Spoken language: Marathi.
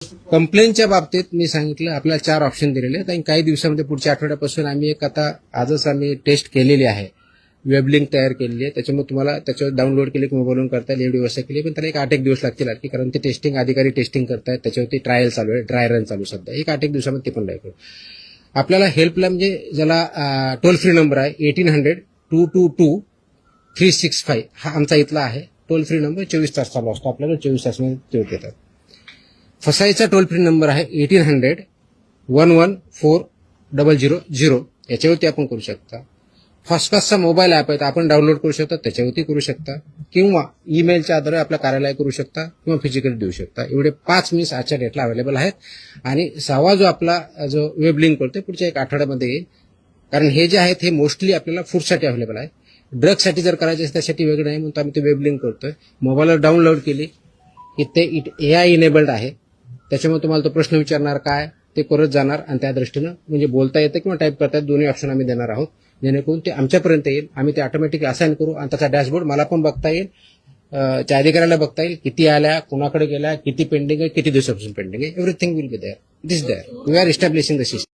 कंप्लेंटच्या बाबतीत मी सांगितलं आपल्याला 4 ऑप्शन दिलेले आहेत आणि काही दिवसामध्ये पुढच्या आठवड्यापासून आम्ही आजच आम्ही टेस्ट केलेली आहे. वेब लिंक तयार केलेली आहे. त्याच्यामुळे तुम्हाला त्याच्यावर डाउनलोड केले की मोबाईलवरून करता येईल एवढी व्यवस्था केली, पण त्याला एक 8-1 दिवस लागतील आणखी, कारण ते टेस्टिंग अधिकारी टेस्टिंग करतायत. त्याच्यावरती ट्रायल चालू आहे, ड्राय रन चालू सध्या. एक 8-1 दिवसामध्ये ते पण लागेल. आपल्याला हेल्पला म्हणजे ज्याला टोल फ्री नंबर आहे 1800-222-365 हा आमचा इथला आहे. टोल फ्री नंबर 24 तास चालू असतो. आपल्याला 24 तासमध्ये ते देतात. फसाईचा टोल फ्री नंबर आहे 1800-114-000. याच्यावरती आपण करू शकता. फॉस्कासचा मोबाईल ॲप आहे, आपण डाउनलोड करू शकता, त्याच्यावरती करू शकता, किंवा ईमेलच्या आधारे आपल्या कार्यालय करू शकता किंवा फिजिकली देऊ शकता. एवढे 5 मीन्स आजच्या डेटला अवेलेबल आहेत. आणि 6वा जो आपला जो वेब लिंक करतोय पुढच्या 1 आठवड्यामध्ये येईल. कारण हे जे आहेत हे मोस्टली आपल्याला फूडसाठी अवेलेबल आहे. ड्रगसाठी जर करायचे असेल त्यासाठी वेगळं नाही, म्हणून आम्ही ते वेब लिंक करतोय. मोबाईलवर डाउनलोड केली की ते AI इनेबल्ड आहे. त्याच्यामुळे तुम्हाला तो प्रश्न विचारणार काय ते करत जाणार आणि त्या दृष्टीनं म्हणजे बोलता येतं किंवा टाईप करता येतं, दोन्ही ऑप्शन आम्ही देणार आहोत, जेणेकरून ते आमच्यापर्यंत येईल. आम्ही ते ऑटोमॅटिकली असाइन करू आणि त्याचा डॅशबोर्ड मला पण बघता येईल, त्या अधिकाऱ्याला बघता येईल, किती आल्या, कोणाकडे गेल्या, किती पेंडिंग आहे, किती दिवसापासून पेंडिंग आहे. Everything will be there. This there we are establishing the system.